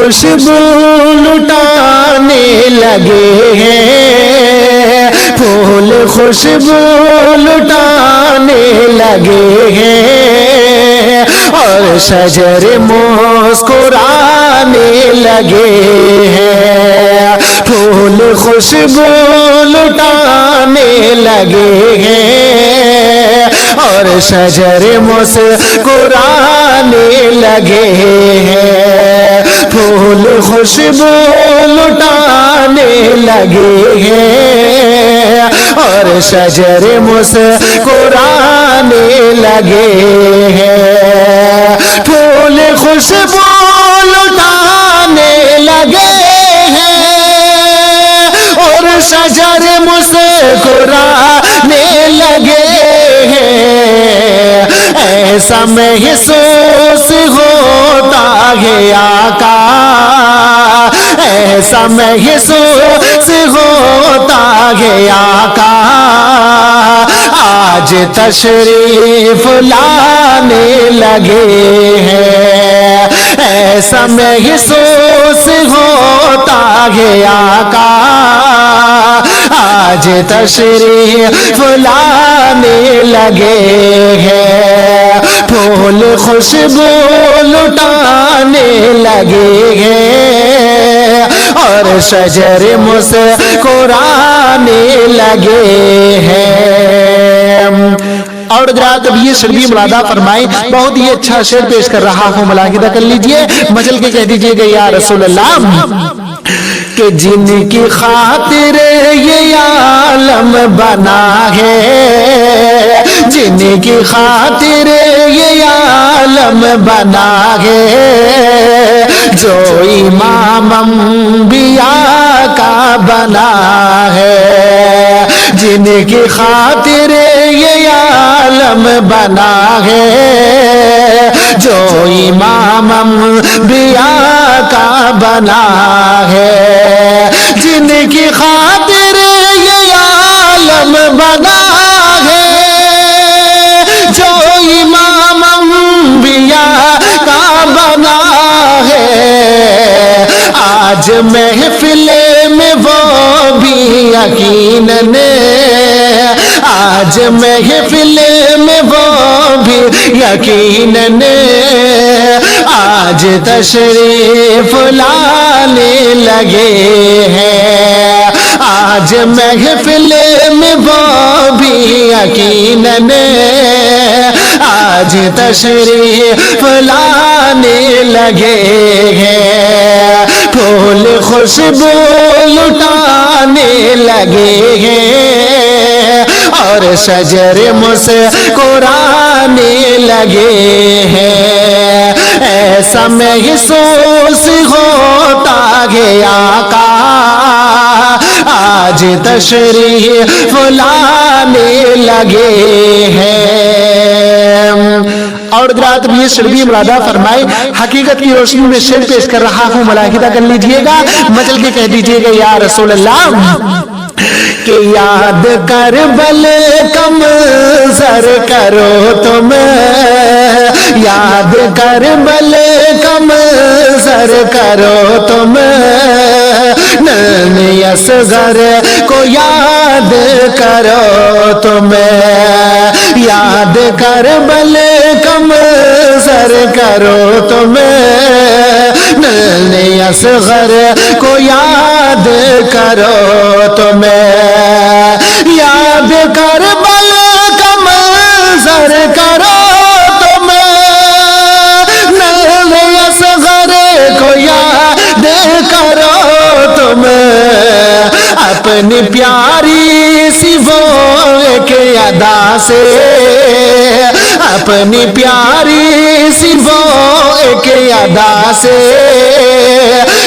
خوشبو لٹانے لگے ہیں، پھول خوشبو لٹانے لگے ہیں، اور شجر مسکرانے لگے ہیں، پھول خوشبو لٹانے لگے ہیں، اور شجر مسکرانے لگے ہیں، پھول خوشبو لٹانے لگے ہیں، اور شجر مسکرانے لگے ہیں، پھول خوشبو لٹانے لگے ہیں، اور شجر مسکرانے لگے ہیں، ایسا محسوس ہوتا ہے آقا، ایسا محسوس ہوتا ہے آقا، آج تشریف لانے لگے ہیں، ایسا محسوس ہوتا ہے آقا، آج تشریف لانے لگے ہیں، پھول خوشبو لٹانے لگے ہیں، اور شجر مسکرانے لگے ہیں۔ اور حضرات اب یہ شعر بھی ملاحظہ فرمائیں، بہت ہی اچھا شعر پیش کر رہا ہوں، ملاحظہ کر لیجئے، مچل کے کہہ دیجئے گا یا رسول اللہ، کہ جن کی خاطر یہ عالم بنا ہے، جن کی خاطر یہ عالم بنا ہے، جو امام انبیاء کا بنا ہے، جن کی خاطر یہ عالم بنا ہے، جو امام انبیاء کا بنا ہے، جن کی خاطر یہ عالم بنا ہے، جو امام انبیاء کا بنا ہے، آج محفل میں وہ بھی یقیناً، آج محفل میں وہ بھی یقیناً، آج تشریف لانے لگے ہیں، آج محفل میں وہ بھی یقیناً، آج تشریف لانے لگے ہیں، پھول خوشبو لٹانے لگے ہیں، اور شجر مسکرانے لگے ہیں، ایسا محسوس ہوتا ہے آقا، آج تشریف لانے لگے ہیں۔ اور حضرات یہ شعر بھی ملاحظہ فرمائے، حقیقت کی روشنی میں شعر پیش کر رہا ہوں، ملاحظہ کر لیجئے گا، مچل کے کہہ دیجئے گا یا رسول اللہ، کہ یاد کربل کا منظر کرو تم، یاد کربل کا منظر کرو تم، ننھے اصغر کو یاد کرو تم، یاد کربل کا منظر کرو تم، ننھے اصغر کو یاد کرو تم، یاد کربل کا منظر کرو تم، ننھے اصغر کو یاد کرو تم، اپنی پیاری سی وہ ایک ادا سے، اپنی پیاری سی وہ ایک ادا سے،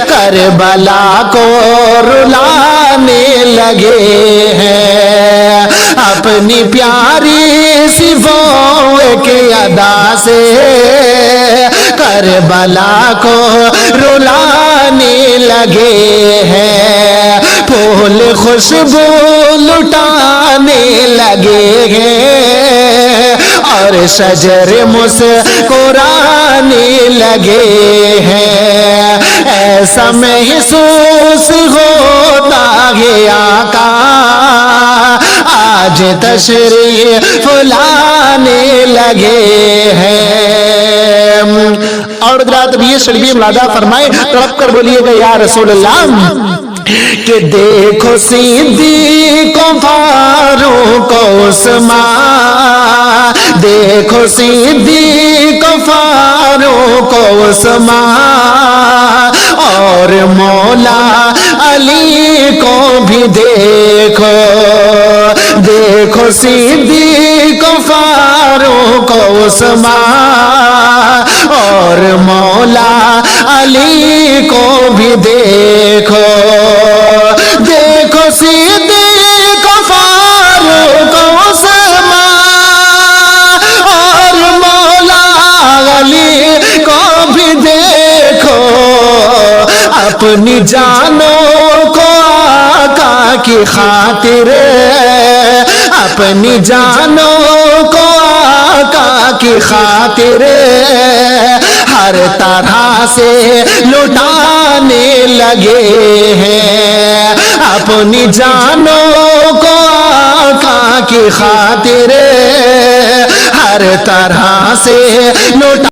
کربلا کو رلانے لگے ہیں، اپنی پیاری سی وہ ایک ادا سے، کربلا کو رلانے لگے ہیں، پھول خوشبو لٹانے لگے ہیں، اور شجر مسکرانے لگے ہیں، ایسا محسوس ہوتا ہے آقا آج تشریف لانے لگے ہیں۔ اور حضرات بھی شریف ملادہ فرمائے، تڑپ کر بولیے گا یا رسول اللہ کہ دیکھو صدیق و فاروق و عثمان، دیکھو صدیق و فاروق و عثمان، اور مولا علی کو بھی دیکھو، دیکھو صدیق و فاروق و عثمان، اور مولا علی کو بھی دیکھو، دیکھو صدیق و فاروق و عثمان، اور مولا علی کو بھی دیکھو، اپنی جانوں کو آقا کی خاطر، اپنی جانوں کو آقا کی خاطر ہر طرح سے لٹانے لگے ہیں، اپنی جانوں کو آقا کی خاطر ہر طرح سے لٹانے